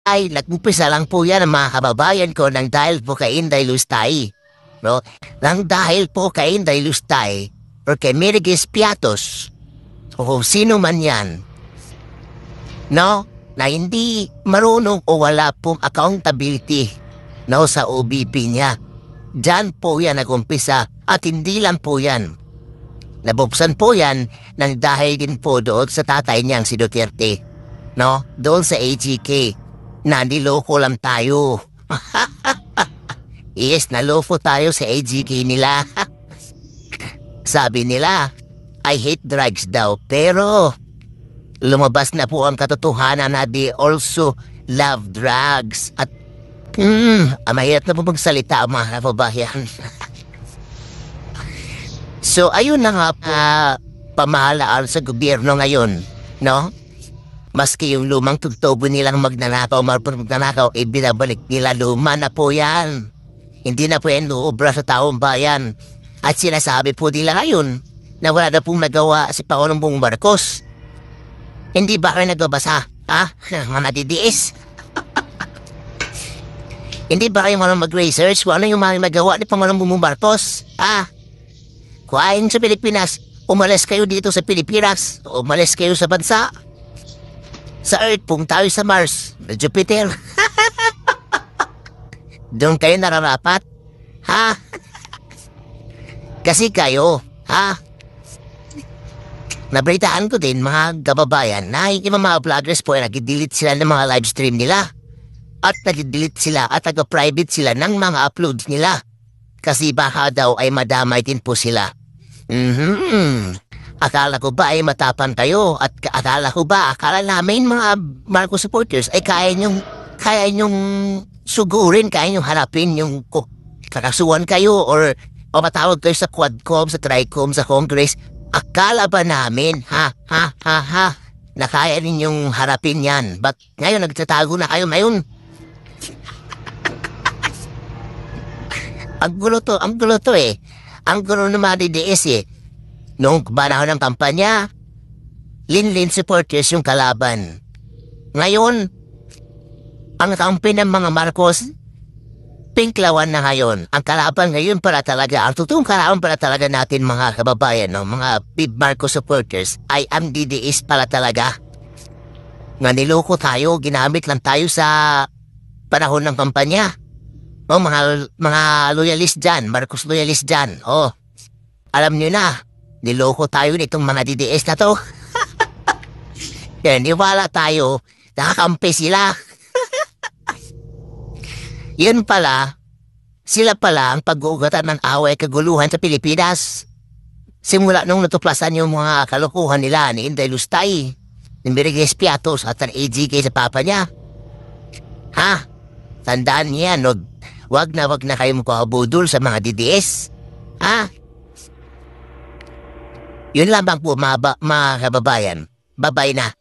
Ay, nag-umpisa lang po yan ang mga kababayan ko nang dahil po kay Inday Lustay. No? Nang dahil po kay Inday Lustay or kay Mirigis Piatos o kung sino man yan, no? Na hindi marunong o wala pong accountability, no, sa OBP niya. Diyan po yan nag-umpisa at hindi lang po yan. Nabuksan po yan nang dahil din po doon sa tatay niyang si Duterte. No? Doon sa AGK. Na niloko lang tayo. Yes, naloko tayo sa AGK nila. Sabi nila, I hate drugs daw. Pero lumabas na po ang katotohanan na they also love drugs. At mahirap na po magsalita ang mga kababayan. So ayun na nga po, pamahalaan sa gobyerno ngayon, no? Maski yung lumang tugtubo nilang magnanakaw, binabalik nila, luma na po yan. Hindi na po yan luobra sa taong bayan. At sinasabi po nila ngayon na wala na pong nagawa si Pangulong Marcos. Hindi ba kayo nagbabasa? Mga didiis? Hindi ba kayo mag-research kung ano yung mga magawa ni Pangulong Marcos? Kuhain sa Pilipinas, umalis kayo dito sa Pilipinas, umalis kayo sa bansa. Sa Earth, kung tayo sa Mars, na Jupiter. Doon kayo nararapat? Kasi kayo, nabalitaan ko din mga kababayan na yung mga vloggers po ay nag-delete sila ng mga live stream nila. At nag-delete sila at nag-private sila ng mga uploads nila. Kasi baka daw ay madamay din po sila. Akala ko ba ay matapang kayo at akala namin mga Marcos supporters ay kaya nyong sugurin, kaya nyong harapin yung kakasuhan kayo or matawag kayo sa Quadcom, sa Tricom, sa Congress. Akala ba namin, na kaya ninyong harapin yan? Ba't ngayon nagtatago na kayo ngayon? Ang gulo to eh. Ang gulo ng mga DDS eh. Noong panahon ng kampanya, Linlin supporters yung kalaban. Ngayon, ang kampi ng mga Marcos, pinklawan na ngayon. Ang kalaban ngayon para talaga, ang totoong kalaban para talaga natin mga kababayan, no? Mga big Marcos supporters, ay ang DDS para talaga. Nga niloko tayo, ginamit lang tayo sa panahon ng kampanya. Mga loyalist dyan, Marcos loyalist dyan. Alam nyo na, niloko tayo nitong mga DDS na to. Kaya niwala tayo, nakakampi sila. Yun pala, sila pala ang pag-uugatan ng away kaguluhan sa Pilipinas. Simula nung natuklasan yung mga kalokohan nila ni Inday Lustay, ni Mirigis Piatos at ang AGK sa papa niya. Tandaan niya, wag na kayong makabudol sa mga DDS. Yun lamang po mga kababayan. Babay na.